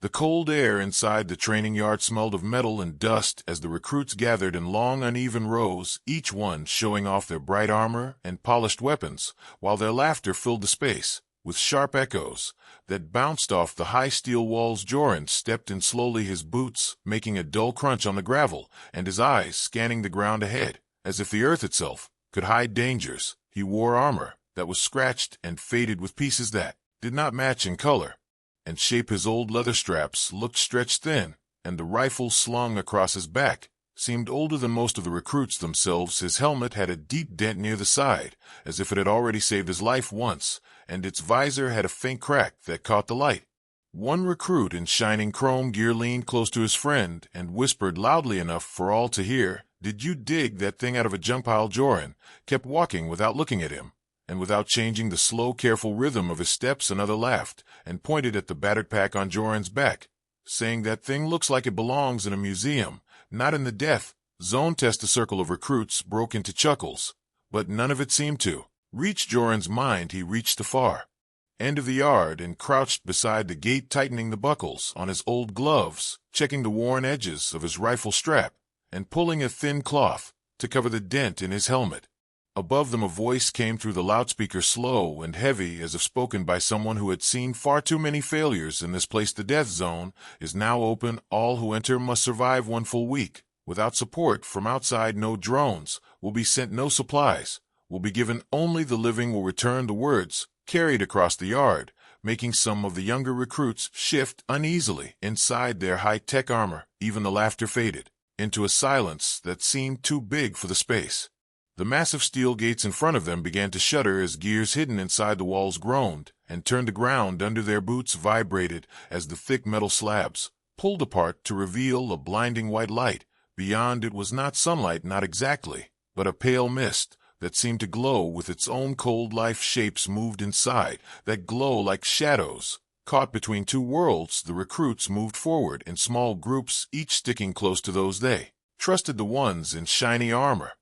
The cold air inside the training yard smelled of metal and dust as the recruits gathered in long, uneven rows, each one showing off their bright armor and polished weapons, while their laughter filled the space with sharp echoes that bounced off the high steel walls. Joran stepped in slowly, his boots making a dull crunch on the gravel, and his eyes scanning the ground ahead, as if the earth itself could hide dangers. He wore armor that was scratched and faded with pieces that did not match in color and shape. His old leather straps looked stretched thin, and the rifle slung across his back seemed older than most of the recruits themselves. His helmet had a deep dent near the side, as if it had already saved his life once, and its visor had a faint crack that caught the light. One recruit in shining chrome gear leaned close to his friend and whispered loudly enough for all to hear, "Did you dig that thing out of a junk pile?" Joran kept walking without looking at him, and without changing the slow, careful rhythm of his steps. Another laughed and pointed at the battered pack on Joran's back, saying, "That thing looks like it belongs in a museum, not in the death zone." A circle of recruits broke into chuckles, but none of it seemed to reach Joran's mind. He reached the far end of the yard and crouched beside the gate, tightening the buckles on his old gloves, checking the worn edges of his rifle strap, and pulling a thin cloth to cover the dent in his helmet. Above them a voice came through the loudspeaker, slow and heavy, as if spoken by someone who had seen far too many failures in this place. "The death zone is now open. All who enter must survive 1 full week. Without support from outside, no drones will be sent, no supplies will be given. Only the living will return." The words carried across the yard, making some of the younger recruits shift uneasily inside their high-tech armor. Even the laughter faded into a silence that seemed too big for the space. The massive steel gates in front of them began to shudder as gears hidden inside the walls groaned and turned. The ground under their boots vibrated as the thick metal slabs pulled apart to reveal a blinding white light. Beyond it was not sunlight, not exactly, but a pale mist that seemed to glow with its own cold life. Shapes moved inside that glow like shadows caught between two worlds. The recruits moved forward in small groups, each sticking close to those they trusted. The ones in shiny armor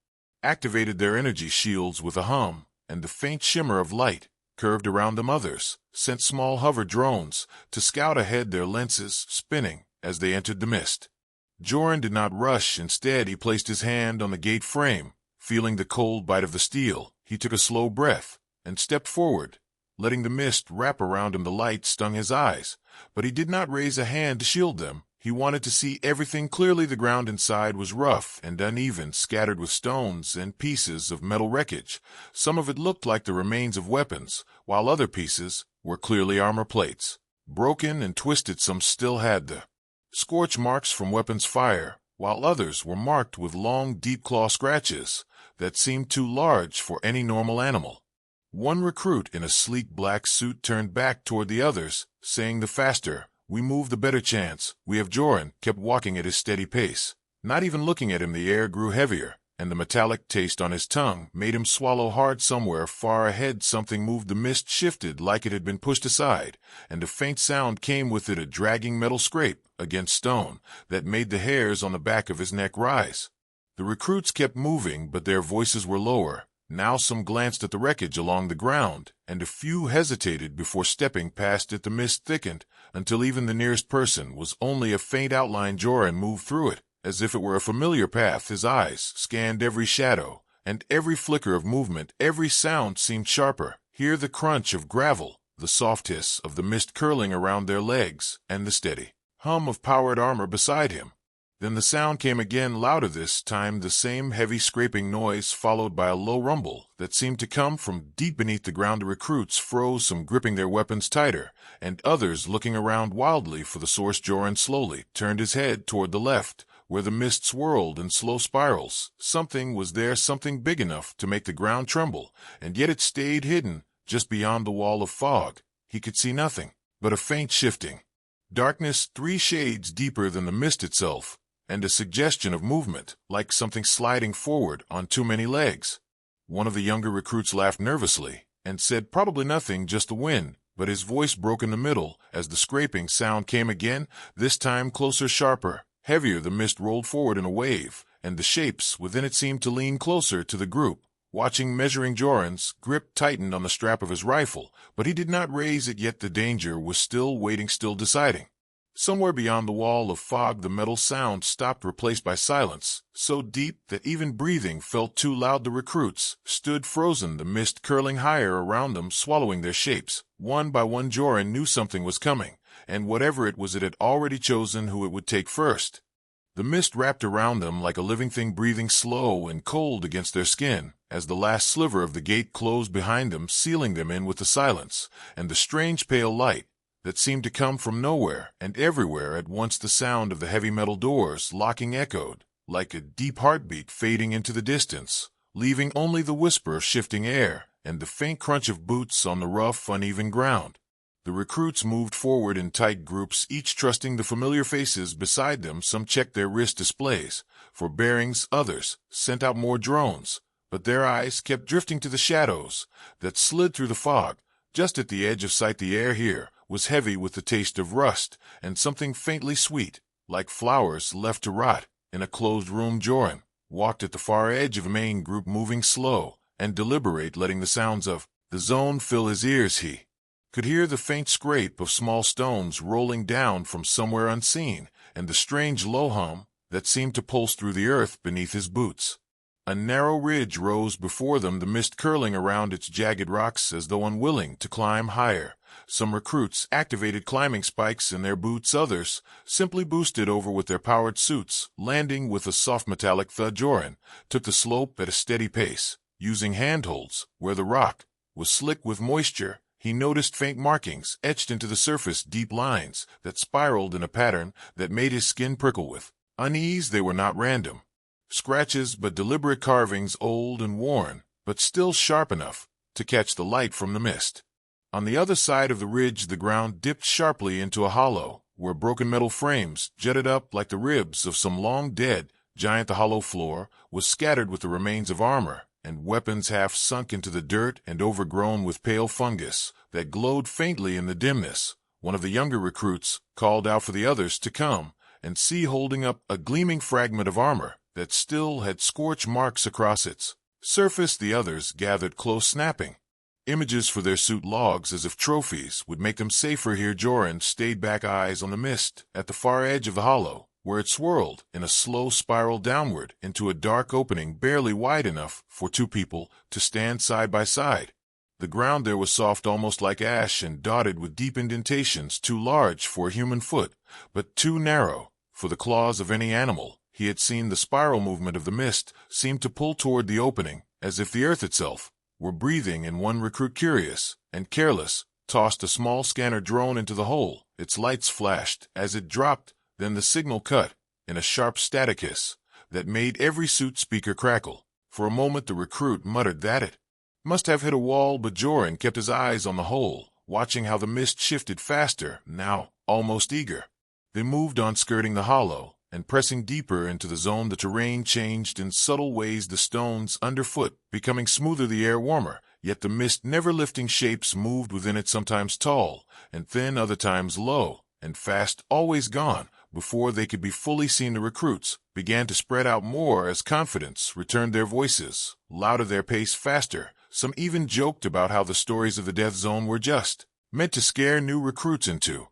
activated their energy shields with a hum, and the faint shimmer of light curved around them. Others sent small hover drones to scout ahead, their lenses spinning as they entered the mist. Joran did not rush. Instead, he placed his hand on the gate frame, feeling the cold bite of the steel. He took a slow breath and stepped forward, letting the mist wrap around him. The light stung his eyes, but he did not raise a hand to shield them. He wanted to see everything clearly. The ground inside was rough and uneven, scattered with stones and pieces of metal wreckage. Some of it looked like the remains of weapons, while other pieces were clearly armor plates, broken and twisted. Some still had the scorch marks from weapons fire, while others were marked with long, deep claw scratches that seemed too large for any normal animal. One recruit in a sleek black suit turned back toward the others, saying, "The faster we move, the better chance we have." Joran kept walking at his steady pace, not even looking at him. The air grew heavier, and the metallic taste on his tongue made him swallow hard. Somewhere far ahead something moved. The mist shifted like it had been pushed aside, and a faint sound came with it, a dragging metal scrape against stone that made the hairs on the back of his neck rise. The recruits kept moving, but their voices were lower. Now some glanced at the wreckage along the ground, and a few hesitated before stepping past it. The mist thickened until even the nearest person was only a faint outline. Joran moved through it as if it were a familiar path. His eyes scanned every shadow and every flicker of movement. Every sound seemed sharper. Hear the crunch of gravel, the soft hiss of the mist curling around their legs, and the steady hum of powered armor beside him. Then the sound came again, louder this time, the same heavy scraping noise followed by a low rumble that seemed to come from deep beneath the ground. The recruits froze, some gripping their weapons tighter, and others looking around wildly for the source. Joran slowly turned his head toward the left, where the mist swirled in slow spirals. Something was there, something big enough to make the ground tremble, and yet it stayed hidden just beyond the wall of fog. He could see nothing but a faint shifting darkness 3 shades deeper than the mist itself, and a suggestion of movement, like something sliding forward on too many legs. One of the younger recruits laughed nervously and said, "Probably nothing, just the wind," but his voice broke in the middle as the scraping sound came again, this time closer, sharper, heavier. The mist rolled forward in a wave, and the shapes within it seemed to lean closer to the group, watching, measuring. Joran's grip tightened on the strap of his rifle, but he did not raise it yet. The danger was still waiting, still deciding. Somewhere beyond the wall of fog, the metal sound stopped, replaced by silence, so deep that even breathing felt too loud. The recruits stood frozen, the mist curling higher around them, swallowing their shapes. One by one, Joran knew something was coming, and whatever it was, it had already chosen who it would take first. The mist wrapped around them like a living thing, breathing slow and cold against their skin, as the last sliver of the gate closed behind them, sealing them in with the silence and the strange pale light that seemed to come from nowhere and everywhere at once. The sound of the heavy metal doors locking echoed like a deep heartbeat, fading into the distance, leaving only the whisper of shifting air and the faint crunch of boots on the rough, uneven ground. The recruits moved forward in tight groups, each trusting the familiar faces beside them. Some checked their wrist displays for bearings, others sent out more drones, but their eyes kept drifting to the shadows that slid through the fog, just at the edge of sight. The air here was heavy with the taste of rust and something faintly sweet, like flowers left to rot in a closed room. Joran walked at the far edge of a main group, moving slow and deliberate, letting the sounds of the zone fill his ears. He could hear the faint scrape of small stones rolling down from somewhere unseen, and the strange low hum that seemed to pulse through the earth beneath his boots. A narrow ridge rose before them, the mist curling around its jagged rocks as though unwilling to climb higher. Some recruits activated climbing spikes in their boots, others simply boosted over with their powered suits, landing with a soft metallic thud. Joran took the slope at a steady pace, using handholds where the rock was slick with moisture. He noticed faint markings etched into the surface, deep lines that spiraled in a pattern that made his skin prickle with unease. They were not random scratches, but deliberate carvings, old and worn, but still sharp enough to catch the light from the mist. On the other side of the ridge, the ground dipped sharply into a hollow, where broken metal frames jutted up like the ribs of some long-dead giant. The hollow floor was scattered with the remains of armor and weapons, half sunk into the dirt and overgrown with pale fungus that glowed faintly in the dimness. One of the younger recruits called out for the others to come and see, holding up a gleaming fragment of armor that still had scorch marks across its surface. The others gathered close, snapping images for their suit logs as if trophies would make them safer here. Joran stayed back, eyes on the mist at the far edge of the hollow, where it swirled in a slow spiral downward into a dark opening barely wide enough for two people to stand side by side. The ground there was soft, almost like ash, and dotted with deep indentations, too large for a human foot, but too narrow for the claws of any animal. He had seen the spiral movement of the mist seemed to pull toward the opening, as if the earth itself were breathing, and one recruit, curious and careless, tossed a small scanner drone into the hole. Its lights flashed as it dropped, then the signal cut in a sharp static hiss that made every suit speaker crackle. For a moment the recruit muttered that it must have hit a wall, but Joran kept his eyes on the hole, watching how the mist shifted faster, now almost eager. They moved on, skirting the hollow and pressing deeper into the zone. The terrain changed in subtle ways, the stones underfoot becoming smoother, the air warmer, yet the mist never lifting. Shapes moved within it, sometimes tall and thin, other times low and fast, always gone before they could be fully seen. The recruits began to spread out more as confidence returned, their voices louder, their pace faster. Some even joked about how the stories of the death zone were just meant to scare new recruits into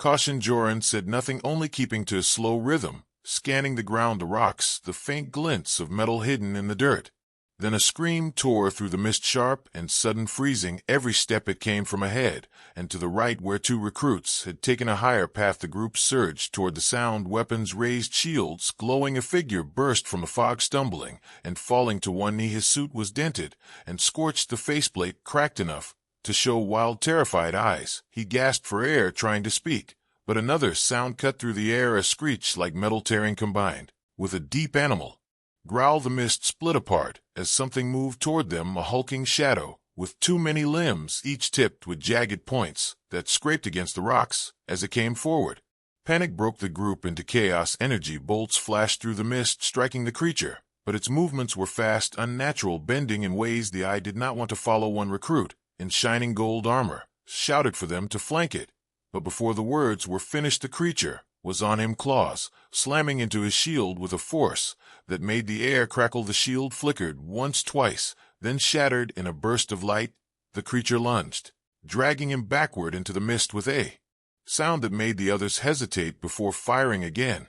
caution. Joran said nothing, only keeping to his slow rhythm, scanning the ground, the rocks, the faint glints of metal hidden in the dirt. Then a scream tore through the mist, sharp and sudden, freezing every step. It came from ahead and to the right, where two recruits had taken a higher path. The group surged toward the sound, weapons raised, shields glowing. A figure burst from the fog, stumbling and falling to one knee. His suit was dented and scorched, the faceplate cracked enough to show wild, terrified eyes. He gasped for air, trying to speak, but another sound cut through the air, a screech like metal tearing combined with a deep animal growl. The mist split apart as something moved toward them, a hulking shadow with too many limbs, each tipped with jagged points that scraped against the rocks as it came forward. Panic broke the group into chaos. Energy bolts flashed through the mist, striking the creature, but its movements were fast, unnatural, bending in ways the eye did not want to follow. One recruit in shining gold armor shouted for them to flank it, but before the words were finished the creature was on him, claws slamming into his shield with a force that made the air crackle. The shield flickered once, twice, then shattered in a burst of light. The creature lunged, dragging him backward into the mist with a sound that made the others hesitate before firing again.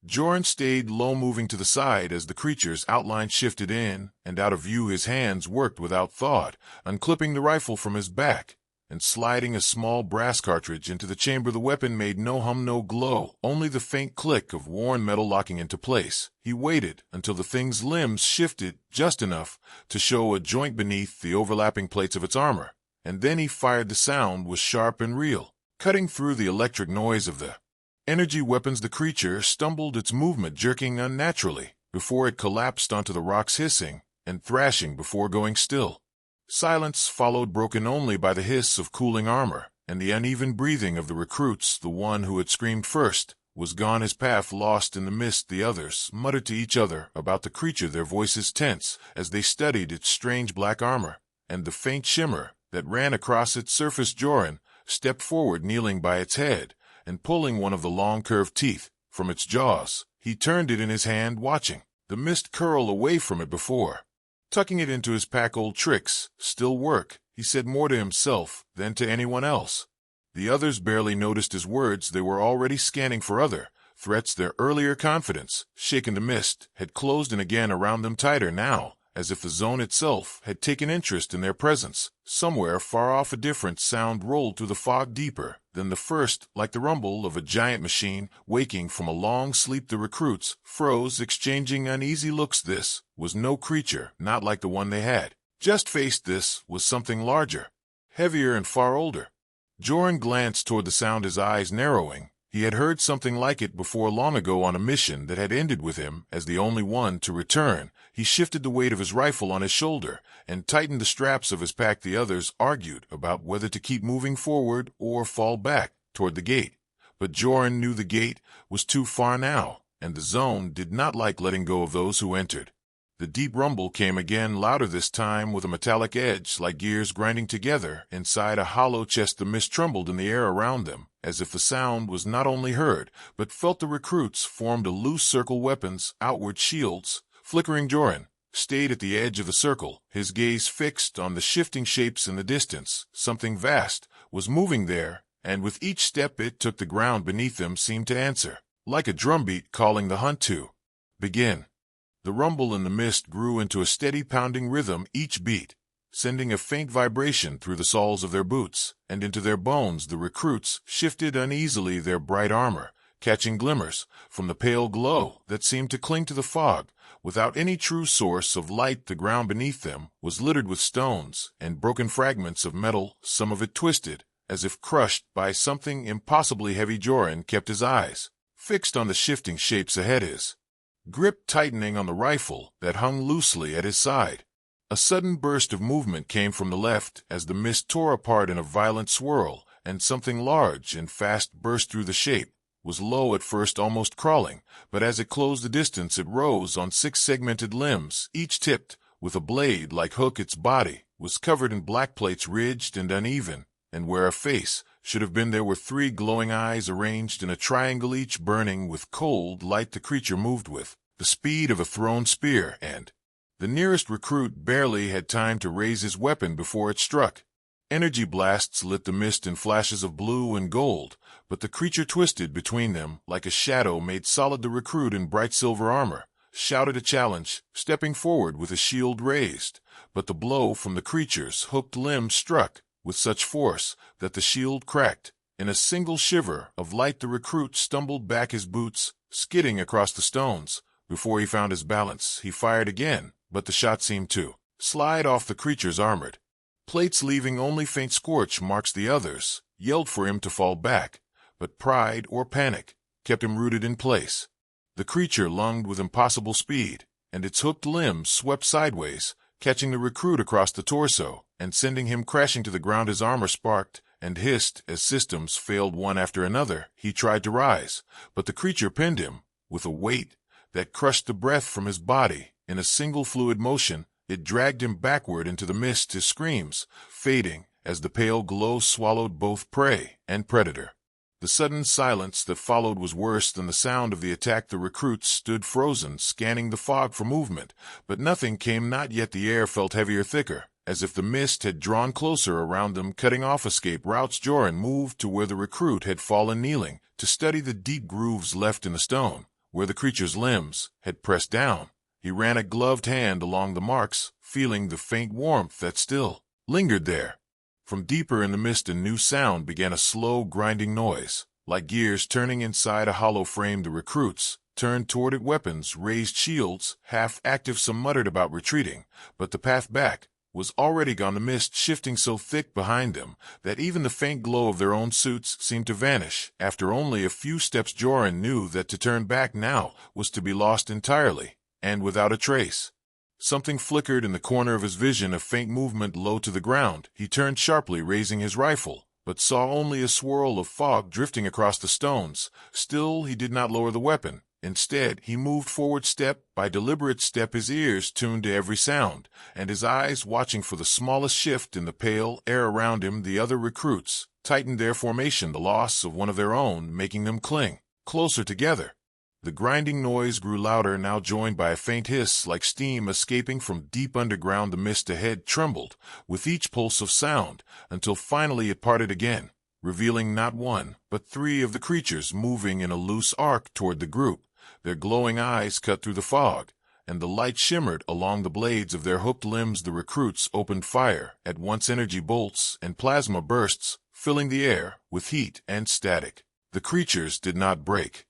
Joran stayed low, moving to the side as the creature's outline shifted in and out of view. His hands worked without thought, unclipping the rifle from his back and sliding a small brass cartridge into the chamber. The weapon made no hum, no glow, only the faint click of worn metal locking into place. He waited until the thing's limbs shifted just enough to show a joint beneath the overlapping plates of its armor, and then he fired. The sound was sharp and real, cutting through the electric noise of the energy weapons. The creature stumbled, its movement jerking unnaturally before it collapsed onto the rocks, hissing and thrashing before going still. Silence followed, broken only by the hiss of cooling armor and the uneven breathing of the recruits. The one who had screamed first was gone, his path lost in the mist. The others muttered to each other about the creature, their voices tense as they studied its strange black armor and the faint shimmer that ran across its surface. Joran stepped forward, kneeling by its head and pulling one of the long curved teeth from its jaws. He turned it in his hand, watching the mist curl away from it before tucking it into his pack. Old tricks still work, he said, more to himself than to anyone else. The others barely noticed his words. They were already scanning for other threats. Their earlier confidence, shaken, the mist had closed in again around them, tighter now, as if the zone itself had taken interest in their presence. Somewhere far off, a different sound rolled through the fog, deeper than the first, like the rumble of a giant machine waking from a long sleep. The recruits froze, exchanging uneasy looks. This was no creature, not like the one they had just faced. This was something larger, heavier, and far older. Joran glanced toward the sound, his eyes narrowing. He had heard something like it before, long ago, on a mission that had ended with him as the only one to return. He shifted the weight of his rifle on his shoulder and tightened the straps of his pack. The others argued about whether to keep moving forward or fall back toward the gate, but Joran knew the gate was too far now, and the zone did not like letting go of those who entered. The deep rumble came again, louder this time, with a metallic edge like gears grinding together inside a hollow chest. The mist trembled in the air around them, as if the sound was not only heard but felt. The recruits formed a loose circle, weapons outward, shields flickering. Joran stayed at the edge of the circle, his gaze fixed on the shifting shapes in the distance. Something vast was moving there, and with each step it took, the ground beneath them seemed to answer, like a drumbeat calling the hunt to begin. The rumble in the mist grew into a steady pounding rhythm, each beat sending a faint vibration through the soles of their boots and into their bones. The recruits shifted uneasily, their bright armor catching glimmers from the pale glow that seemed to cling to the fog without any true source of light. The ground beneath them was littered with stones and broken fragments of metal, some of it twisted as if crushed by something impossibly heavy. Joran kept his eyes fixed on the shifting shapes ahead, his grip tightening on the rifle that hung loosely at his side. A sudden burst of movement came from the left as the mist tore apart in a violent swirl, and something large and fast burst through. The shape was low at first, almost crawling, but as it closed the distance it rose on 6 segmented limbs, each tipped with a blade-like hook. Its body was covered in black plates, ridged and uneven, and where a face should have been there were 3 glowing eyes arranged in a triangle, each burning with cold light. The creature moved with the speed of a thrown spear, and the nearest recruit barely had time to raise his weapon before it struck. Energy blasts lit the mist in flashes of blue and gold, but the creature twisted between them like a shadow made solid. The recruit in bright silver armor shouted a challenge, stepping forward with a shield raised, but the blow from the creature's hooked limb struck with such force that the shield cracked. In a single shiver of light the recruit stumbled back, his boots skidding across the stones. Before he found his balance, he fired again, but the shot seemed to slide off the creature's armored plates, leaving only faint scorch marks. The others yelled for him to fall back, but pride or panic kept him rooted in place. The creature lunged with impossible speed, and its hooked limbs swept sideways, catching the recruit across the torso and sending him crashing to the ground. His armor sparked and hissed as systems failed one after another. He tried to rise, but the creature pinned him with a weight that crushed the breath from his body. In a single fluid motion, it dragged him backward into the mist, his screams fading as the pale glow swallowed both prey and predator. The sudden silence that followed was worse than the sound of the attack. The recruits stood frozen, scanning the fog for movement, but nothing came. Not yet. The air felt heavier, thicker, As if the mist had drawn closer around them, cutting off escape routes, Joran moved to where the recruit had fallen kneeling, to study the deep grooves left in the stone, where the creature's limbs had pressed down. He ran a gloved hand along the marks, feeling the faint warmth that still lingered there. From deeper in the mist, a new sound began, a slow, grinding noise, like gears turning inside a hollow frame. The recruits turned toward it, weapons raised, shields half active. Some muttered about retreating, but the path back was already gone, the mist shifting so thick behind them that even the faint glow of their own suits seemed to vanish. After only a few steps, Joran knew that to turn back now was to be lost entirely, and without a trace. Something flickered in the corner of his vision, a faint movement low to the ground. He turned sharply, raising his rifle, but saw only a swirl of fog drifting across the stones. Still, he did not lower the weapon. Instead, he moved forward step by deliberate step, his ears tuned to every sound, and his eyes watching for the smallest shift in the pale air around him. The other recruits tightened their formation, the loss of one of their own making them cling closer together. The grinding noise grew louder, now joined by a faint hiss like steam escaping from deep underground. The mist ahead trembled with each pulse of sound, until finally it parted again, revealing not one, but three of the creatures moving in a loose arc toward the group. Their glowing eyes cut through the fog, and the light shimmered along the blades of their hooked limbs. The recruits opened fire, at once energy bolts and plasma bursts, filling the air with heat and static. The creatures did not break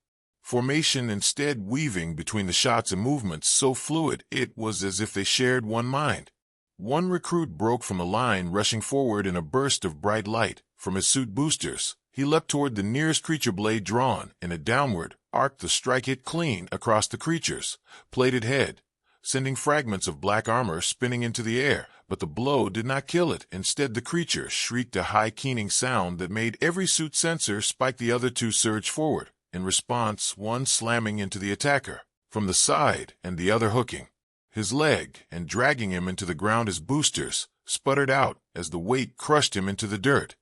formation, instead weaving between the shots and movements so fluid it was as if they shared one mind. One recruit broke from the line, rushing forward in a burst of bright light from his suit boosters. He leapt toward the nearest creature, blade drawn in a downward arc. The strike hit clean across the creature's plated head, sending fragments of black armor spinning into the air. But the blow did not kill it. Instead, the creature shrieked a high, keening sound that made every suit sensor spike. The other two surged forward in response, one slamming into the attacker from the side and the other hooking his leg and dragging him into the ground. His boosters sputtered out as the weight crushed him into the dirt.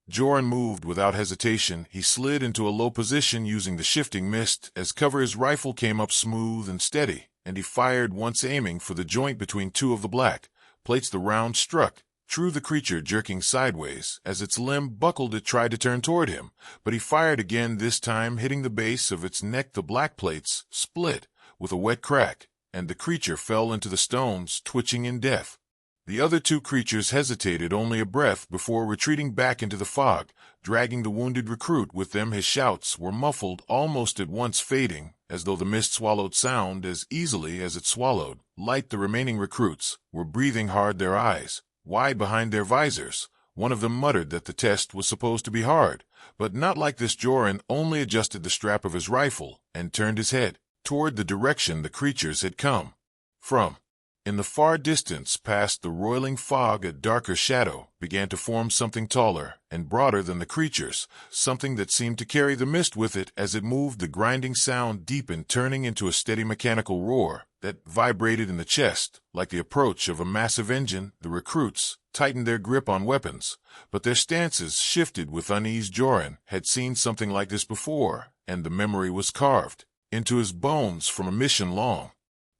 Joran moved without hesitation. He slid into a low position, using the shifting mist as cover. His rifle came up smooth and steady, and he fired once, aiming for the joint between two of the black plates. The round struck true, the creature jerking sideways as its limb buckled. It tried to turn toward him, but he fired again, this time hitting the base of its neck. The black plates split with a wet crack, and the creature fell into the stones, twitching in death. The other two creatures hesitated only a breath before retreating back into the fog, dragging the wounded recruit with them. His shouts were muffled, almost at once fading, as though the mist swallowed sound as easily as it swallowed light. The remaining recruits were breathing hard, their eyes wide behind their visors. One of them muttered that the test was supposed to be hard, but not like this. Joran only adjusted the strap of his rifle and turned his head toward the direction the creatures had come from. In the far distance, past the roiling fog, a darker shadow began to form, something taller and broader than the creatures, something that seemed to carry the mist with it as it moved. The grinding sound deepened, turning into a steady mechanical roar that vibrated in the chest like the approach of a massive engine. The recruits tightened their grip on weapons, but their stances shifted with unease. Joran had seen something like this before, and the memory was carved into his bones from a mission long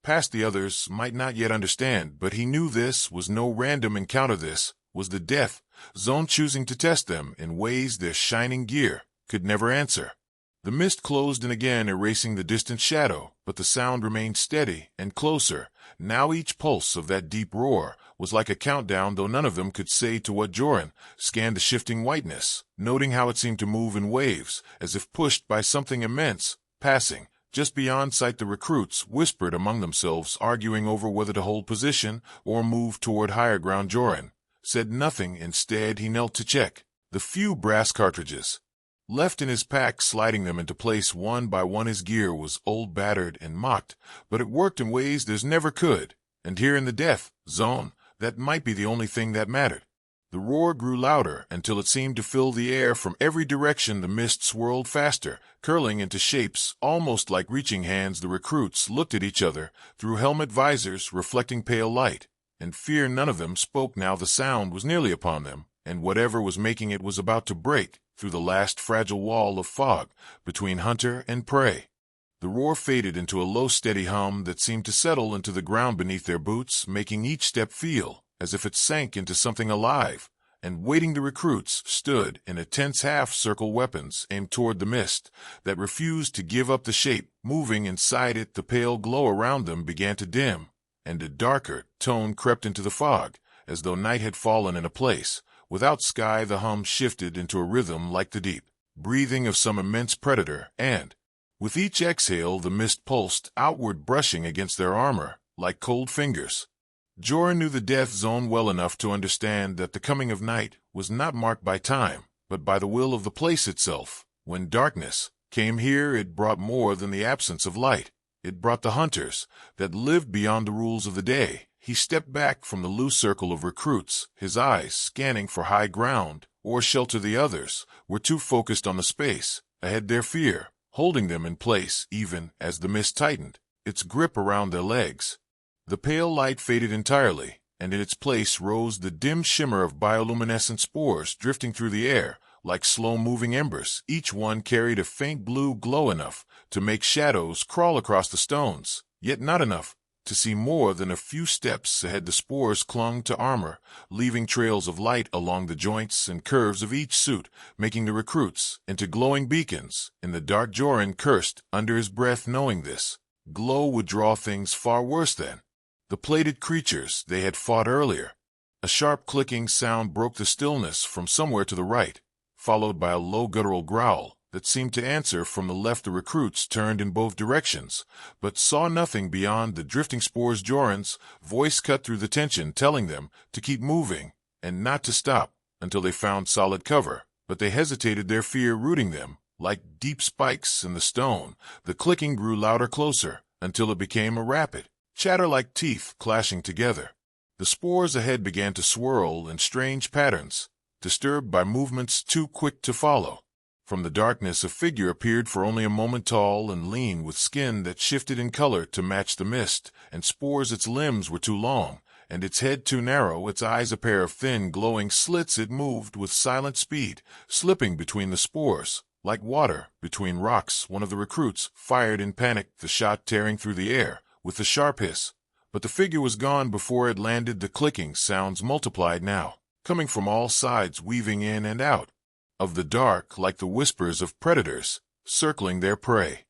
past. The others might not yet understand, but he knew this was no random encounter. This was the death zone choosing to test them in ways their shining gear could never answer. The mist closed in again, erasing the distant shadow, but the sound remained steady and closer. Now each pulse of that deep roar was like a countdown, though none of them could say to what. Joran scanned the shifting whiteness, noting how it seemed to move in waves, as if pushed by something immense, passing just beyond sight. The recruits whispered among themselves, arguing over whether to hold position or move toward higher ground. Joran said nothing. Instead, he knelt to check the few brass cartridges left in his pack, sliding them into place one by one. His gear was old, battered, and mocked, but it worked in ways theirs never could. And here in the death zone, that might be the only thing that mattered. The roar grew louder until it seemed to fill the air from every direction. The mist swirled faster, curling into shapes almost like reaching hands. The recruits looked at each other through helmet visors reflecting pale light, and fear none of them spoke now. The sound was nearly upon them, and whatever was making it was about to break through the last fragile wall of fog between hunter and prey. The roar faded into a low, steady hum that seemed to settle into the ground beneath their boots, making each step feel as if it sank into something alive, and waiting the recruits stood in a tense half-circle, weapons aimed toward the mist that refused to give up the shape. Moving inside it, the pale glow around them began to dim, and a darker tone crept into the fog, as though night had fallen in a place without sky. The hum shifted into a rhythm like the deep breathing of some immense predator, and with each exhale the mist pulsed outward, brushing against their armor like cold fingers. Joran knew the death zone well enough to understand that the coming of night was not marked by time, but by the will of the place itself. When darkness came here, it brought more than the absence of light. It brought the hunters that lived beyond the rules of the day. He stepped back from the loose circle of recruits, his eyes scanning for high ground or shelter. The others were too focused on the space ahead, their fear holding them in place even as the mist tightened its grip around their legs. The pale light faded entirely, and in its place rose the dim shimmer of bioluminescent spores drifting through the air like slow-moving embers. Each one carried a faint blue glow, enough to make shadows crawl across the stones, yet not enough to see more than a few steps ahead. The spores clung to armor, leaving trails of light along the joints and curves of each suit, making the recruits into glowing beacons in the dark. Joran cursed under his breath, knowing this glow would draw things far worse than the plated creatures they had fought earlier. A sharp clicking sound broke the stillness from somewhere to the right, followed by a low guttural growl that seemed to answer from the left. The recruits turned in both directions, but saw nothing beyond the drifting spores. Joran's voice cut through the tension, telling them to keep moving and not to stop until they found solid cover. But they hesitated, their fear rooting them like deep spikes in the stone. The clicking grew louder, closer, until it became a rapid chatter like teeth clashing together. The spores ahead began to swirl in strange patterns, disturbed by movements too quick to follow. From the darkness a figure appeared for only a moment, tall and lean, with skin that shifted in color to match the mist and spores. Its limbs were too long, and its head too narrow, its eyes a pair of thin glowing slits. It moved with silent speed, slipping between the spores like water between rocks. One of the recruits fired in panic, the shot tearing through the air with a sharp hiss, but the figure was gone before it landed. The clicking sounds multiplied now, coming from all sides, weaving in and out of the dark like the whispers of predators circling their prey.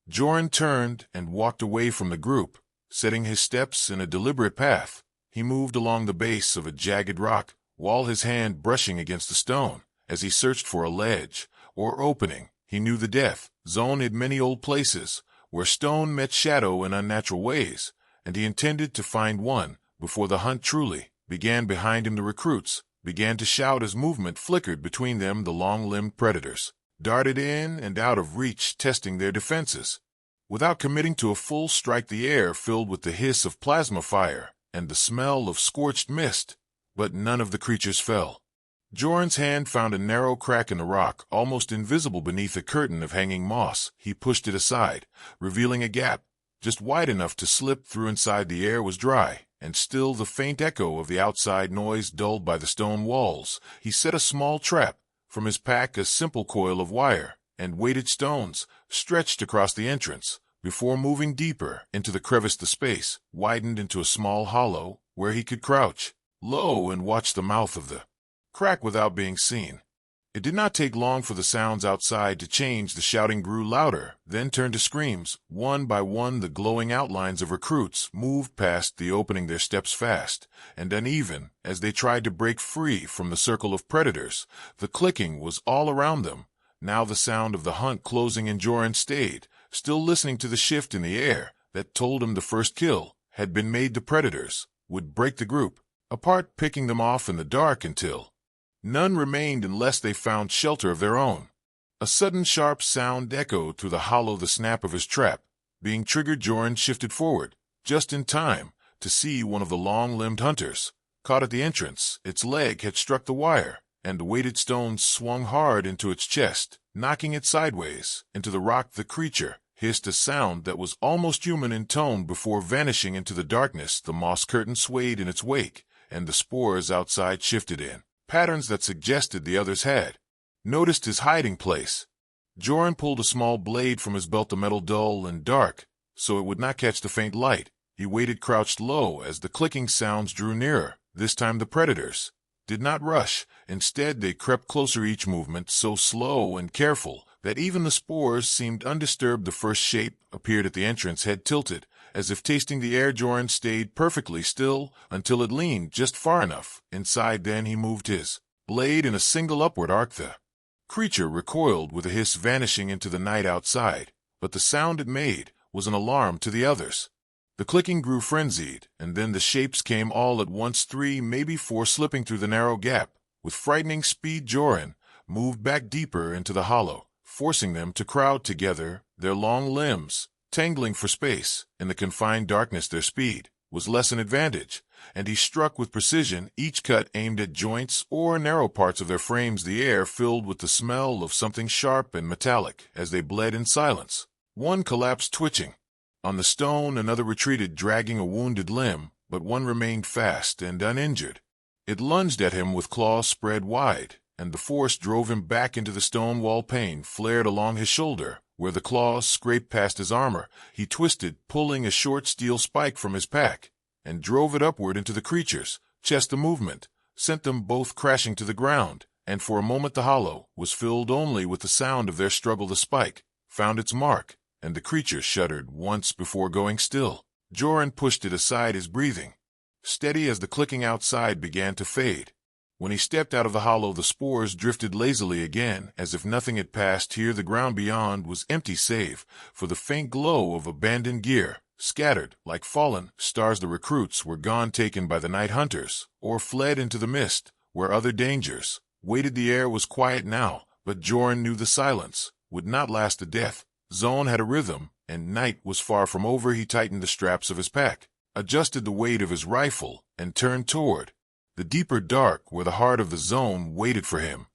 Joran turned and walked away from the group, setting his steps in a deliberate path. He moved along the base of a jagged rock wall, his hand brushing against the stone as he searched for a ledge or opening. He knew the death zone had many old places where stone met shadow in unnatural ways, and he intended to find one before the hunt truly began. Behind him the recruits began to shout as movement flickered between them. The long-limbed predators darted in and out of reach, testing their defenses. Without committing to a full strike, the air filled with the hiss of plasma fire and the smell of scorched mist, but none of the creatures fell. Joran's hand found a narrow crack in the rock, almost invisible beneath a curtain of hanging moss. He pushed it aside, revealing a gap just wide enough to slip through. Inside the air was dry and still, the faint echo of the outside noise dulled by the stone walls. He set a small trap from his pack, a simple coil of wire and weighted stones stretched across the entrance. Before moving deeper into the crevice, the space widened into a small hollow where he could crouch low and watch the mouth of the crack without being seen. It did not take long for the sounds outside to change. The shouting grew louder, then turned to screams. One by one, the glowing outlines of recruits moved past the opening, their steps fast and uneven as they tried to break free from the circle of predators. The clicking was all around them, now the sound of the hunt closing in. Joran stayed, still listening to the shift in the air that told him the first kill had been made. The predators would break the group apart, picking them off in the dark until none remained unless they found shelter of their own. A sudden sharp sound echoed through the hollow, the snap of his trap being triggered. Joran shifted forward just in time to see one of the long-limbed hunters caught at the entrance. Its leg had struck the wire, and the weighted stone swung hard into its chest, knocking it sideways into the rock. The creature hissed a sound that was almost human in tone before vanishing into the darkness. The moss curtain swayed in its wake, and the spores outside shifted in patterns that suggested the others had noticed his hiding place. Joran pulled a small blade from his belt, the metal dull and dark, so it would not catch the faint light. He waited, crouched low as the clicking sounds drew nearer. This time the predators did not rush. Instead, they crept closer, each movement so slow and careful that even the spores seemed undisturbed. The first shape appeared at the entrance, head tilted, as if tasting the air. Joran stayed perfectly still until it leaned just far enough inside. Then he moved his blade in a single upward arc. The creature recoiled with a hiss, vanishing into the night outside, but the sound it made was an alarm to the others. The clicking grew frenzied, and then the shapes came all at once, 3, maybe 4, slipping through the narrow gap. With frightening speed, Joran moved back deeper into the hollow, forcing them to crowd together, their long limbs tangling for space. In the confined darkness, their speed was less an advantage, and he struck with precision, each cut aimed at joints or narrow parts of their frames. The air filled with the smell of something sharp and metallic as they bled in silence. One collapsed, twitching on the stone, another retreated, dragging a wounded limb, but one remained fast and uninjured. It lunged at him with claws spread wide, and the force drove him back into the stone wall. Pain flared along his shoulder, where the claws scraped past his armor. He twisted, pulling a short steel spike from his pack, and drove it upward into the creature's chest. The movement sent them both crashing to the ground, and for a moment the hollow was filled only with the sound of their struggle. The spike found its mark, and the creature shuddered once before going still. Joran pushed it aside, his breathing steady as the clicking outside began to fade. When he stepped out of the hollow, the spores drifted lazily again, as if nothing had passed here. The ground beyond was empty save for the faint glow of abandoned gear, scattered like fallen stars. The recruits were gone, taken by the night hunters, or fled into the mist, where other dangers waited. The air was quiet now, but Joran knew the silence would not last. The death zone had a rhythm, and night was far from over. He tightened the straps of his pack, adjusted the weight of his rifle, and turned toward the deeper dark where the heart of the zone waited for him.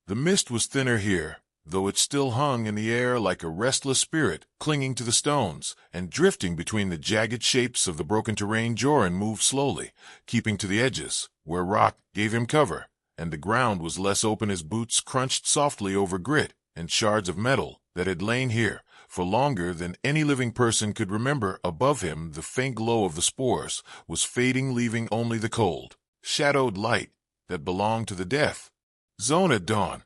The mist was thinner here, though it still hung in the air like a restless spirit, clinging to the stones and drifting between the jagged shapes of the broken terrain. Joran moved slowly, keeping to the edges, where rock gave him cover, and the ground was less open. His boots crunched softly over grit and shards of metal that had lain here for longer than any living person could remember. Above him, the faint glow of the spores was fading, leaving only the cold, shadowed light that belonged to the death zone at dawn.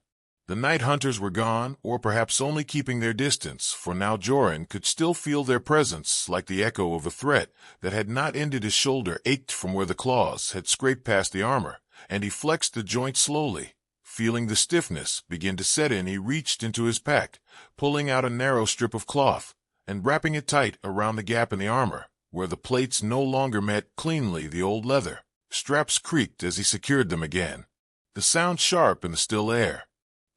The night hunters were gone, or perhaps only keeping their distance, for now Joran could still feel their presence, like the echo of a threat that had not ended. His shoulder ached from where the claws had scraped past the armor, and he flexed the joint slowly. Feeling the stiffness begin to set in, he reached into his pack, pulling out a narrow strip of cloth and wrapping it tight around the gap in the armor, where the plates no longer met cleanly the old leather. Straps creaked as he secured them again, the sound sharp in the still air.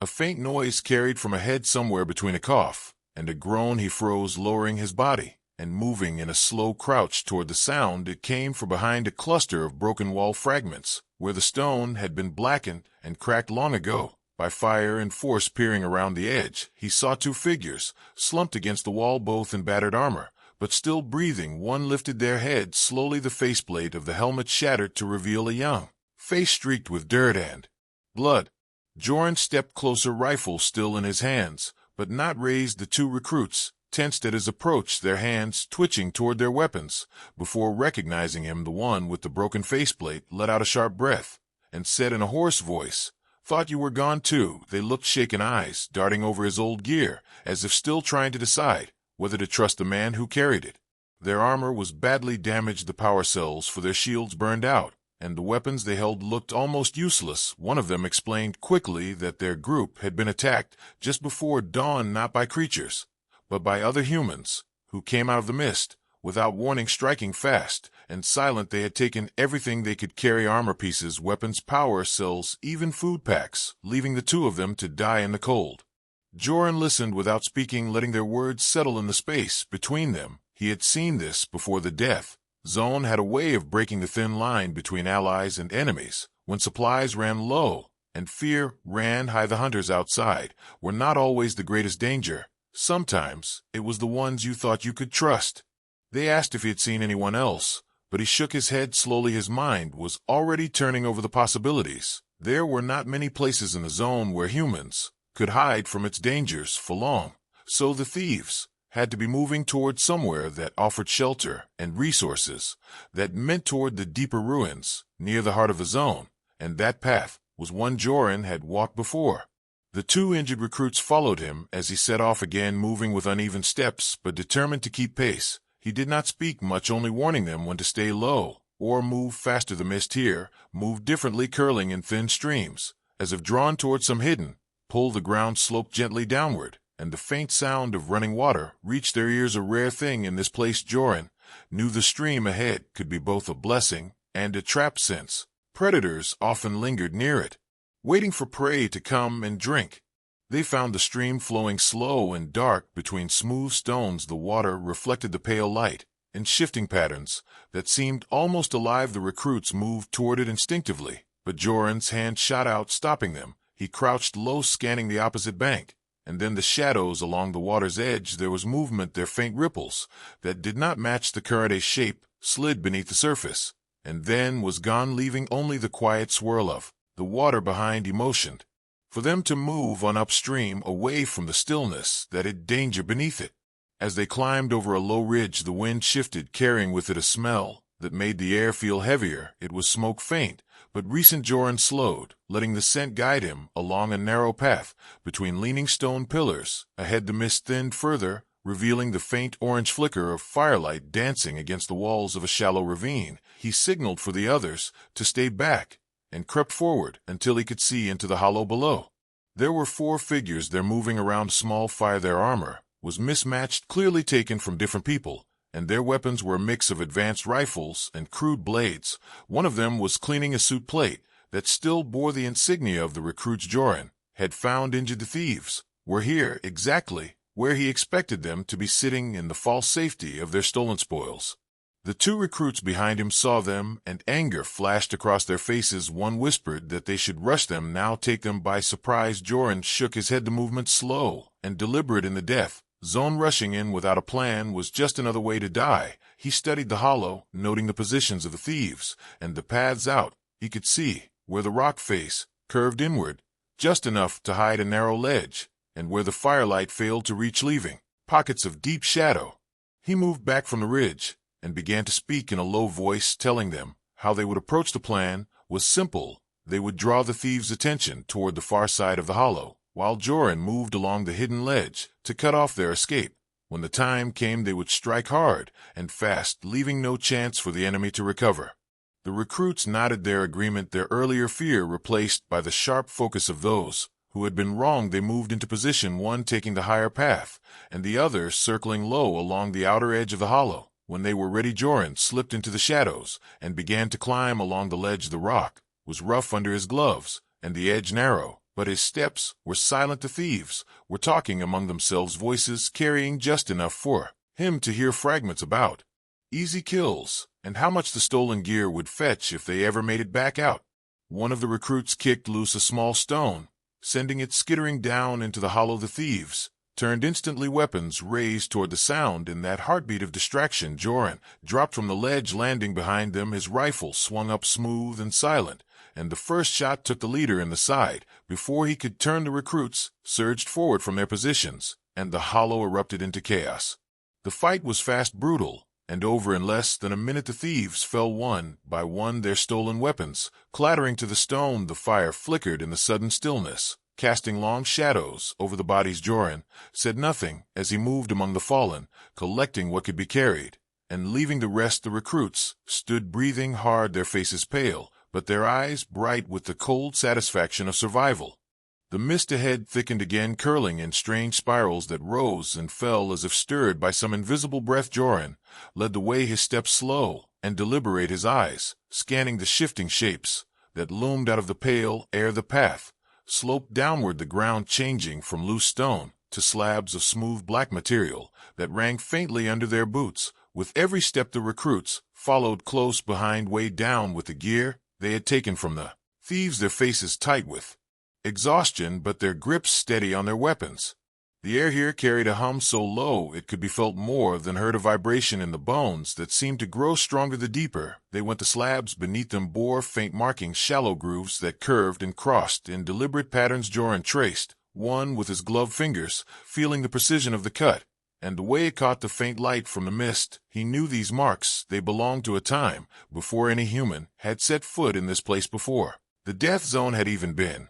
A faint noise carried from a head somewhere between a cough and a groan. He froze, lowering his body and moving in a slow crouch toward the sound. It came from behind a cluster of broken wall fragments, where the stone had been blackened and cracked long ago by fire and force. Peering around the edge, he saw 2 figures slumped against the wall, both in battered armor, but still breathing. One lifted their head slowly, the faceplate of the helmet shattered to reveal a young face streaked with dirt and blood. Joran stepped closer, rifle still in his hands, but not raised. The 2 recruits tensed at his approach, their hands twitching toward their weapons. Before recognizing him, the one with the broken faceplate let out a sharp breath and said in a hoarse voice, "Thought you were gone too." They looked, shaken eyes darting over his old gear, as if still trying to decide whether to trust the man who carried it. Their armor was badly damaged, the power cells for their shields burned out, and the weapons they held looked almost useless. One of them explained quickly that their group had been attacked just before dawn, not by creatures, but by other humans, who came out of the mist, without warning, striking fast and silent. They had taken everything they could carry: armor pieces, weapons, power cells, even food packs, leaving the 2 of them to die in the cold. Joran listened without speaking, letting their words settle in the space between them. He had seen this before. The death zone had a way of breaking the thin line between allies and enemies. When supplies ran low and fear ran high, the hunters outside were not always the greatest danger. Sometimes it was the ones you thought you could trust. They asked if he had seen anyone else, but he shook his head slowly. His mind was already turning over the possibilities. There were not many places in the zone where humans could hide from its dangers for long. So the thieves had to be moving toward somewhere that offered shelter and resources, that meant toward the deeper ruins, near the heart of the zone, and that path was one Joran had walked before. The two injured recruits followed him as he set off again, moving with uneven steps, but determined to keep pace. He did not speak much, only warning them when to stay low, or move faster. The mist here moved differently, curling in thin streams, as if drawn toward some hidden pull. The ground sloped gently downward, and the faint sound of running water reached their ears, a rare thing in this place. Joran knew the stream ahead could be both a blessing and a trap, since predators often lingered near it, waiting for prey to come and drink. They found the stream flowing slow and dark between smooth stones. The water reflected the pale light in shifting patterns that seemed almost alive. The recruits moved toward it instinctively, but Joran's hand shot out, stopping them. He crouched low, scanning the opposite bank, and then the shadows along the water's edge. There was movement there, faint ripples that did not match the current. A shape slid beneath the surface, and then was gone, leaving only the quiet swirl of the water behind. He motioned for them to move on upstream, away from the stillness that hid danger beneath it. As they climbed over a low ridge, the wind shifted, carrying with it a smell that made the air feel heavier. It was smoke, faint but recent. Joran slowed, letting the scent guide him along a narrow path between leaning stone pillars. Ahead the mist thinned further, revealing the faint orange flicker of firelight dancing against the walls of a shallow ravine. He signaled for the others to stay back and crept forward until he could see into the hollow below. There were 4 figures there, moving around a small fire. Their armor was mismatched, clearly taken from different people, and their weapons were a mix of advanced rifles and crude blades. One of them was cleaning a suit plate that still bore the insignia of the recruits Joran had found. Injured, the thieves were here, exactly where he expected them to be, sitting in the false safety of their stolen spoils. The 2 recruits behind him saw them, and anger flashed across their faces. One whispered that they should rush them now, take them by surprise. Joran shook his head, the movement slow and deliberate in the death zone. Rushing in without a plan was just another way to die. He studied the hollow, noting the positions of the thieves and the paths out. He could see where the rock face curved inward, just enough to hide a narrow ledge, and where the firelight failed to reach, leaving pockets of deep shadow. He moved back from the ridge and began to speak in a low voice, telling them how they would approach. The plan was simple. They would draw the thieves' attention toward the far side of the hollow, while Joran moved along the hidden ledge to cut off their escape. When the time came, they would strike hard and fast, leaving no chance for the enemy to recover. The recruits nodded their agreement, their earlier fear replaced by the sharp focus of those who had been wronged. They moved into position, one taking the higher path, and the other circling low along the outer edge of the hollow. When they were ready, Joran slipped into the shadows and began to climb along the ledge. The rock was rough under his gloves, and the edge narrow, but his steps were silent. The thieves were talking among themselves, voices carrying just enough for him to hear fragments about easy kills and how much the stolen gear would fetch if they ever made it back out. One of the recruits kicked loose a small stone, sending it skittering down into the hollow. The thieves turned instantly, weapons raised toward the sound. In that heartbeat of distraction, Joran dropped from the ledge, landing behind them. His rifle swung up smooth and silent, and the first shot took the leader in the side. Before he could turn, the recruits surged forward from their positions, and the hollow erupted into chaos. The fight was fast, brutal, and over in less than a minute. The thieves fell one by one, their stolen weapons clattering to the stone. The fire flickered in the sudden stillness, casting long shadows over the bodies. Joran said nothing as he moved among the fallen, collecting what could be carried, and leaving the rest. The recruits stood breathing hard, their faces pale, but their eyes bright with the cold satisfaction of survival. The mist ahead thickened again, curling in strange spirals that rose and fell as if stirred by some invisible breath. Joran led the way, his steps slow and deliberate, his eyes scanning the shifting shapes that loomed out of the pale air. The path sloped downward, the ground changing from loose stone to slabs of smooth black material that rang faintly under their boots. With every step, the recruits followed close behind, weighed down with the gear they had taken from the thieves, their faces tight with exhaustion, but their grips steady on their weapons. The air here carried a hum so low it could be felt more than heard, a vibration in the bones that seemed to grow stronger the deeper they went. The slabs beneath them bore faint markings, shallow grooves that curved and crossed in deliberate patterns. Joran traced one with his gloved fingers, feeling the precision of the cut and the way it caught the faint light from the mist, he knew these marks, they belonged to a time before any human had set foot in this place before. The death zone had even been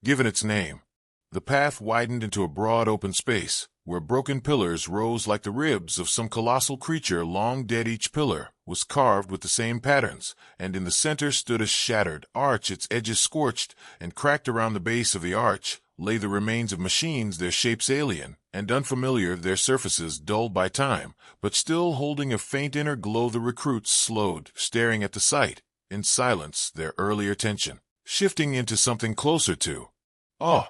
given its name. The path widened into a broad open space, where broken pillars rose like the ribs of some colossal creature long dead. Each pillar was carved with the same patterns, and in the center stood a shattered arch, its edges scorched, and cracked around the base of the arch lay the remains of machines, their shapes alien and unfamiliar, their surfaces dulled by time, but still holding a faint inner glow. The recruits slowed, staring at the sight, in silence, their earlier tension shifting into something closer to awe.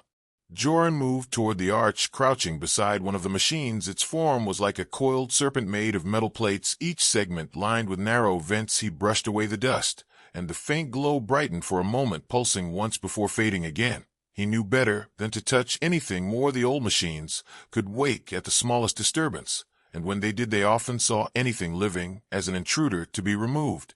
Joran moved toward the arch, crouching beside one of the machines. Its form was like a coiled serpent made of metal plates, each segment lined with narrow vents. He brushed away the dust, and the faint glow brightened for a moment, pulsing once before fading again. He knew better than to touch anything more. The old machines could wake at the smallest disturbance, and when they did, they often saw anything living as an intruder to be removed.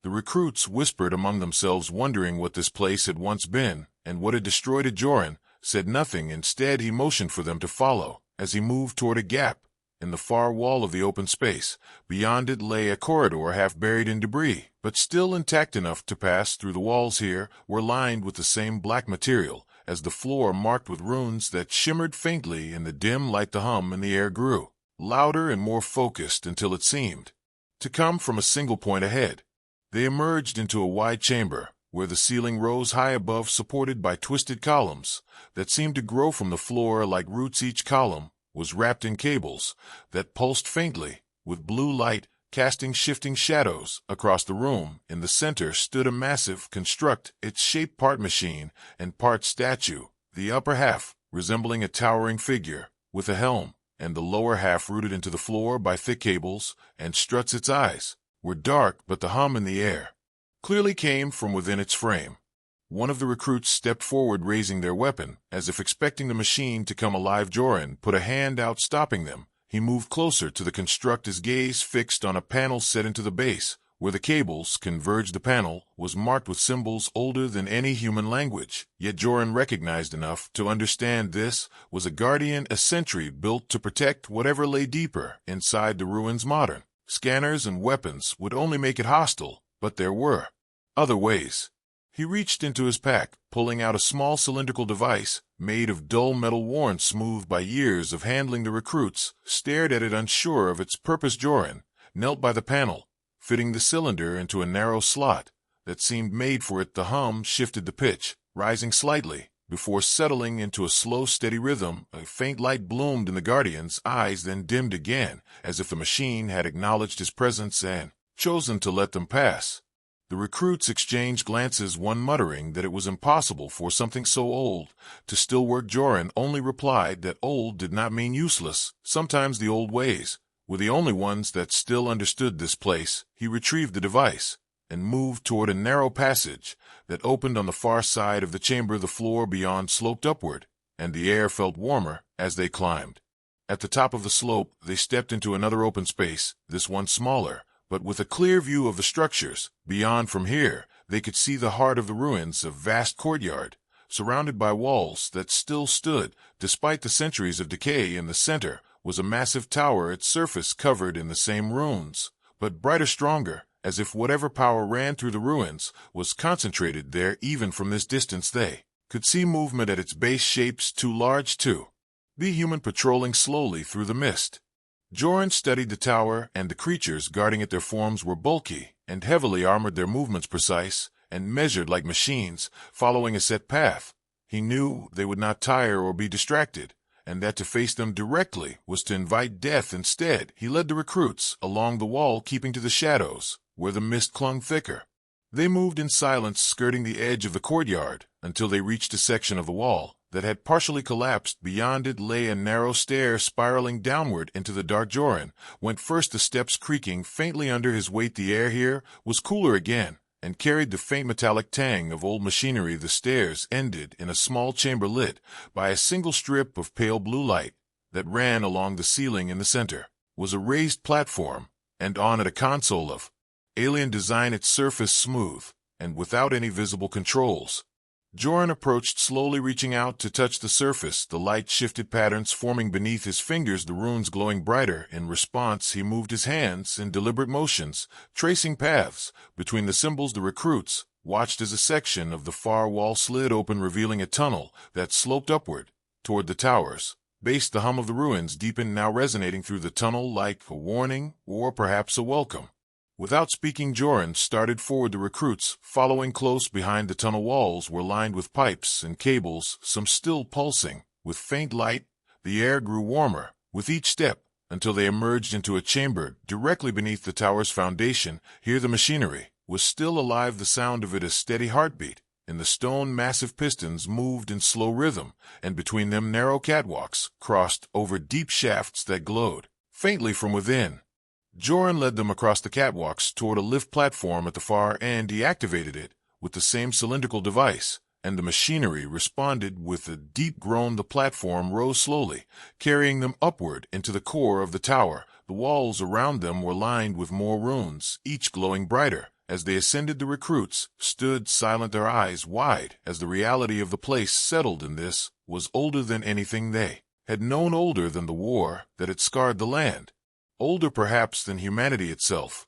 The recruits whispered among themselves, wondering what this place had once been and what had destroyed it. Joran said nothing. Instead, he motioned for them to follow as he moved toward a gap in the far wall of the open space. Beyond it lay a corridor half buried in debris, but still intact enough to pass through. The walls here were lined with the same black material as the floor, marked with runes that shimmered faintly in the dim light. The hum in the air grew louder and more focused until it seemed to come from a single point ahead. They emerged into a wide chamber where the ceiling rose high above, supported by twisted columns that seemed to grow from the floor like roots. Each column was wrapped in cables that pulsed faintly with blue light, casting shifting shadows across the room. In the center stood a massive construct, its shape part machine and part statue, the upper half resembling a towering figure with a helm, and the lower half rooted into the floor by thick cables and struts. Its eyes were dark, but the hum in the air clearly came from within its frame. One of the recruits stepped forward, raising their weapon, as if expecting the machine to come alive. Joran put a hand out, stopping them. He moved closer to the construct, his gaze fixed on a panel set into the base, where the cables converged. The panel was marked with symbols older than any human language, yet Joran recognized enough to understand this was a guardian, a sentry built to protect whatever lay deeper inside the ruins. Modern scanners and weapons would only make it hostile, but there were other ways. He reached into his pack, pulling out a small cylindrical device made of dull metal, worn smooth by years of handling. The recruits stared at it, unsure of its purpose. Joran knelt by the panel, fitting the cylinder into a narrow slot that seemed made for it. The hum shifted, the pitch rising slightly before settling into a slow, steady rhythm. A faint light bloomed in the Guardian's eyes, then dimmed again, as if the machine had acknowledged his presence and chosen to let them pass. The recruits exchanged glances, one muttering that it was impossible for something so old to still work. Joran only replied that old did not mean useless. Sometimes the old ways were the only ones that still understood this place. He retrieved the device and moved toward a narrow passage that opened on the far side of the chamber. The floor beyond sloped upward, and the air felt warmer as they climbed. At the top of the slope, they stepped into another open space, this one smaller, but with a clear view of the structures beyond. From here, they could see the heart of the ruins, a vast courtyard, surrounded by walls that still stood despite the centuries of decay. In the center was a massive tower, its surface covered in the same runes, but brighter, stronger, as if whatever power ran through the ruins was concentrated there. Even from this distance, they could see movement at its base, shapes too large to be human, patrolling slowly through the mist. Joran studied the tower and the creatures guarding it. Their forms were bulky and heavily armored, their movements precise and measured like machines, following a set path. He knew they would not tire or be distracted, and that to face them directly was to invite death. Instead, he led the recruits along the wall, keeping to the shadows where the mist clung thicker. They moved in silence, skirting the edge of the courtyard until they reached a section of the wall that had partially collapsed. Beyond it lay a narrow stair spiraling downward into the dark. Joran went first, the steps creaking faintly under his weight. The air here was cooler again and carried the faint metallic tang of old machinery. The stairs ended in a small chamber lit by a single strip of pale blue light that ran along the ceiling. In the center was a raised platform, and on it a console of alien design, its surface smooth and without any visible controls. Joran approached, slowly reaching out to touch the surface. The light shifted, patterns forming beneath his fingers, the runes glowing brighter. In response, he moved his hands in deliberate motions, tracing paths between the symbols. The recruits watched as a section of the far wall slid open, revealing a tunnel that sloped upward toward the tower's base. The hum of the ruins deepened, now resonating through the tunnel like a warning or perhaps a welcome. Without speaking, Joran started forward. The recruits, following close behind, the tunnel walls were lined with pipes and cables, some still pulsing with faint light. The air grew warmer with each step until they emerged into a chamber directly beneath the tower's foundation. Here the machinery was still alive, the sound of it a steady heartbeat. In the stone, massive pistons moved in slow rhythm, and between them narrow catwalks crossed over deep shafts that glowed faintly from within. Joran led them across the catwalks toward a lift platform at the far end. He activated it with the same cylindrical device, and the machinery responded with a deep groan. The platform rose slowly, carrying them upward into the core of the tower. The walls around them were lined with more runes, each glowing brighter. As they ascended, the recruits stood silent, their eyes wide, as the reality of the place settled in. This was older than anything they had known, older than the war that had scarred the land. Older perhaps than humanity itself.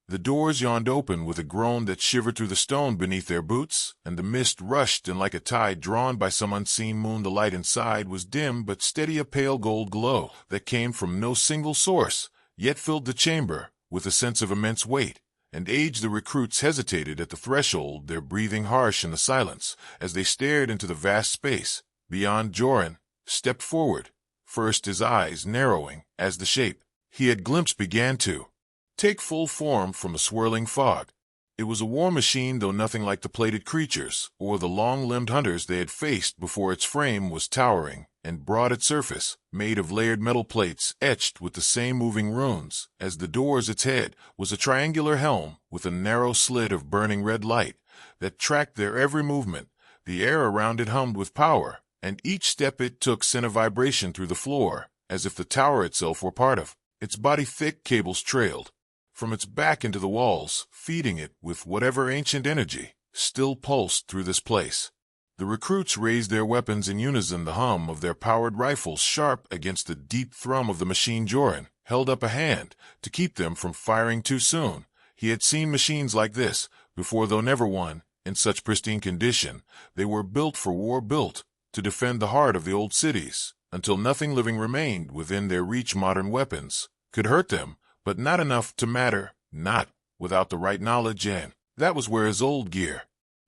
The doors yawned open with a groan that shivered through the stone beneath their boots, and the mist rushed in like a tide drawn by some unseen moon. The light inside was dim but steady, a pale gold glow that came from no single source, yet filled the chamber with a sense of immense weight and age. The recruits hesitated at the threshold, their breathing harsh in the silence, as they stared into the vast space beyond. Joran stepped forward, first his eyes narrowing as the shape he had glimpsed began to take full form from the swirling fog. It was a war machine, though nothing like the plated creatures or the long-limbed hunters they had faced before. Its frame was towering and broad, its surface made of layered metal plates etched with the same moving runes as the doors. Its head was a triangular helm with a narrow slit of burning red light that tracked their every movement. The air around it hummed with power, and each step it took sent a vibration through the floor, as if the tower itself were part of its body. Thick cables trailed from its back into the walls, feeding it with whatever ancient energy still pulsed through this place. The recruits raised their weapons in unison, the hum of their powered rifles sharp against the deep thrum of the machine. Joran held up a hand to keep them from firing too soon. He had seen machines like this before, though never one in such pristine condition. They were built for war, built to defend the heart of the old cities, until nothing living remained within their reach. Modern weapons could hurt them, but not enough to matter, not without the right knowledge, and that was where his old gear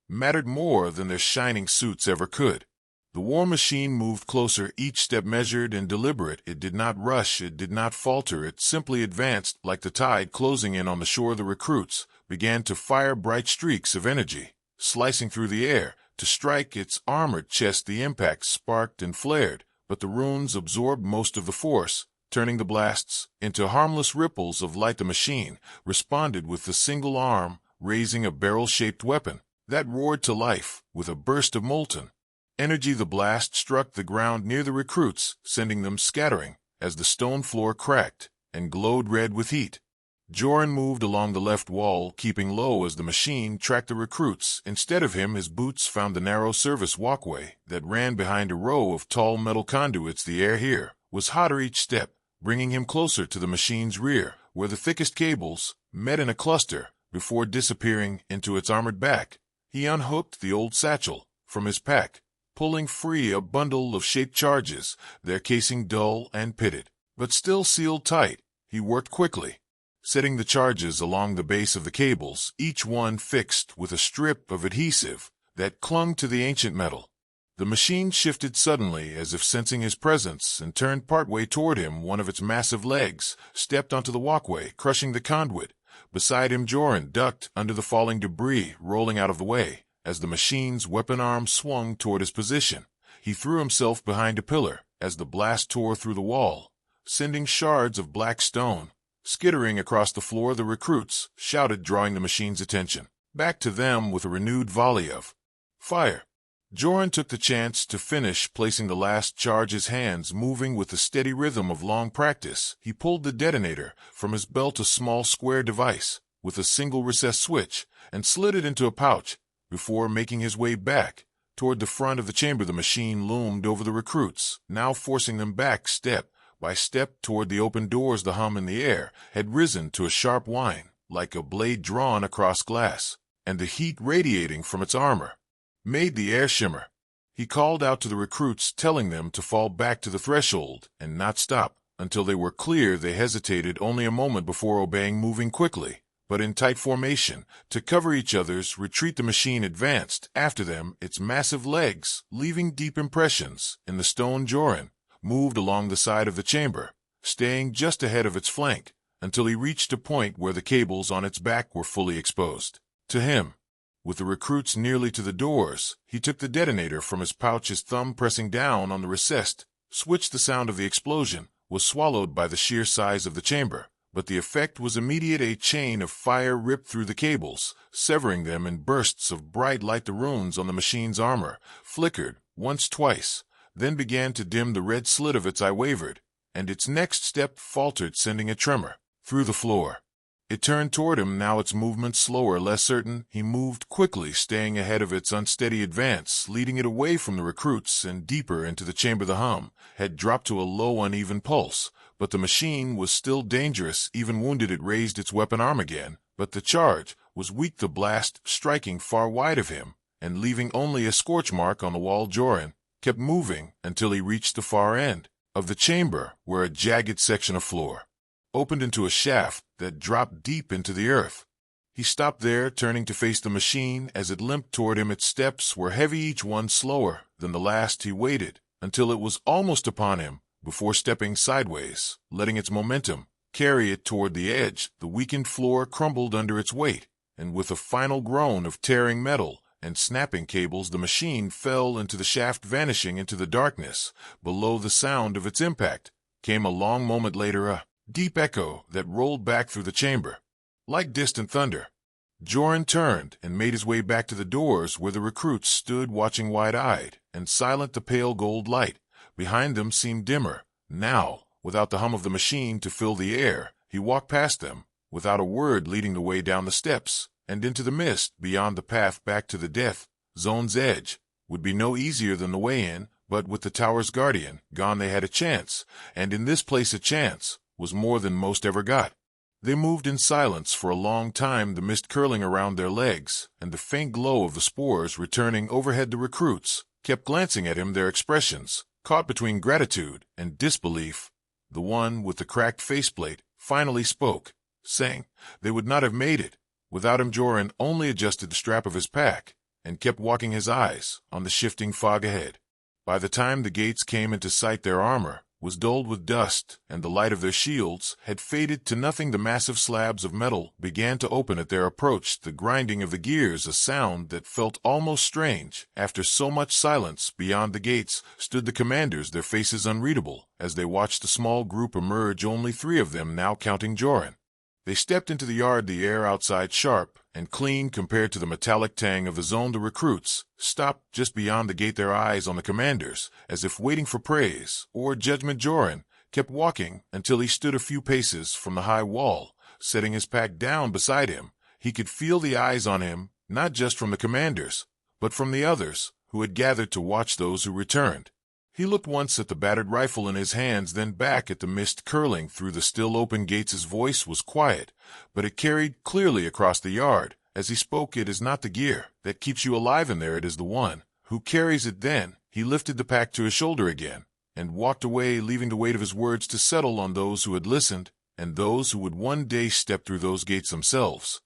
mattered more than their shining suits ever could. The war machine moved closer, each step measured and deliberate. It did not rush, it did not falter, it simply advanced like the tide closing in on the shore. The recruits began to fire, bright streaks of energy slicing through the air to strike its armored chest. The impact sparked and flared, but the runes absorbed most of the force, turning the blasts into harmless ripples of light. The machine responded with the single arm, raising a barrel-shaped weapon that roared to life with a burst of molten energy. The blast struck the ground near the recruits, sending them scattering as the stone floor cracked and glowed red with heat. Joran moved along the left wall, keeping low as the machine tracked the recruits. Instead of him, his boots found the narrow service walkway that ran behind a row of tall metal conduits. The air here was hotter each step, bringing him closer to the machine's rear, where the thickest cables met in a cluster before disappearing into its armored back. He unhooked the old satchel from his pack, pulling free a bundle of shaped charges, their casing dull and pitted, but still sealed tight. He worked quickly, setting the charges along the base of the cables, each one fixed with a strip of adhesive that clung to the ancient metal. The machine shifted suddenly, as if sensing his presence, and turned partway toward him. One of its massive legs stepped onto the walkway, crushing the conduit. Beside him, Joran ducked under the falling debris, rolling out of the way as the machine's weapon arm swung toward his position. He threw himself behind a pillar as the blast tore through the wall, sending shards of black stone skittering across the floor. The recruits shouted, drawing the machine's attention back to them with a renewed volley of fire. Joran took the chance to finish placing the last charge, his hands moving with the steady rhythm of long practice. He pulled the detonator from his belt, a small square device with a single recessed switch, and slid it into a pouch before making his way back Toward the front of the chamber, the machine loomed over the recruits, now forcing them back step by step toward the open doors. The hum in the air had risen to a sharp whine, like a blade drawn across glass, and the heat radiating from its armor made the air shimmer. He called out to the recruits, telling them to fall back to the threshold and not stop until they were clear. They hesitated only a moment before obeying, moving quickly, but in tight formation, to cover each other's retreat. The machine advanced after them, its massive legs leaving deep impressions in the stone. Joran moved along the side of the chamber, staying just ahead of its flank, until he reached a point where the cables on its back were fully exposed to him. With the recruits nearly to the doors, he took the detonator from his pouch, his thumb pressing down on the recessed switch. The sound of the explosion was swallowed by the sheer size of the chamber, but the effect was immediate. A chain of fire ripped through the cables, severing them in bursts of bright light. The runes on the machine's armor flickered once, twice, then began to dim. The red slit of its eye wavered, and its next step faltered, sending a tremor through the floor. It turned toward him, now its movement slower, less certain. He moved quickly, staying ahead of its unsteady advance, leading it away from the recruits and deeper into the chamber. The hum had dropped to a low, uneven pulse, but the machine was still dangerous. Even wounded, it raised its weapon arm again, but the charge was weak, the blast striking far wide of him and leaving only a scorch mark on the wall. Joran kept moving until he reached the far end of the chamber, where a jagged section of floor opened into a shaft that dropped deep into the earth. He stopped there, turning to face the machine as it limped toward him. Its steps were heavy, each one slower than the last. He waited until it was almost upon him before stepping sideways, letting its momentum carry it toward the edge. The weakened floor crumbled under its weight, and with a final groan of tearing metal and snapping cables, the machine fell into the shaft, vanishing into the darkness below. The sound of its impact came a long moment later, a deep echo that rolled back through the chamber like distant thunder. Joran turned and made his way back to the doors, where the recruits stood watching, wide-eyed and silent. The pale gold light behind them seemed dimmer now, without the hum of the machine to fill the air. He walked past them without a word, leading the way down the steps and into the mist beyond. The path back to the death zone's edge would be no easier than the way in, but with the tower's guardian gone, they had a chance, and in this place a chance was more than most ever got. They moved in silence for a long time, the mist curling around their legs and the faint glow of the spores returning overhead. The recruits kept glancing at him, their expressions caught between gratitude and disbelief. The one with the cracked faceplate finally spoke, saying they would not have made it without him. Joran only adjusted the strap of his pack and kept walking, his eyes on the shifting fog ahead. By the time the gates came into sight, their armor was dulled with dust, and the light of their shields had faded to nothing. The massive slabs of metal began to open at their approach, the grinding of the gears, a sound that felt almost strange. After so much silence, beyond the gates stood the commanders, their faces unreadable, as they watched the small group emerge, only 3 of them now, counting Joran. They stepped into the yard, the air outside sharp and clean compared to the metallic tang of the zone. The recruits stopped just beyond the gate, their eyes on the commanders, as if waiting for praise or judgment. Joran kept walking until he stood a few paces from the high wall, setting his pack down beside him. He could feel the eyes on him, not just from the commanders, but from the others who had gathered to watch those who returned. He looked once at the battered rifle in his hands, then back at the mist curling through the still open gates. His voice was quiet, but it carried clearly across the yard. As he spoke, it is not the gear that keeps you alive in there, it is the one who carries it. Then he lifted the pack to his shoulder again and walked away, leaving the weight of his words to settle on those who had listened and those who would one day step through those gates themselves.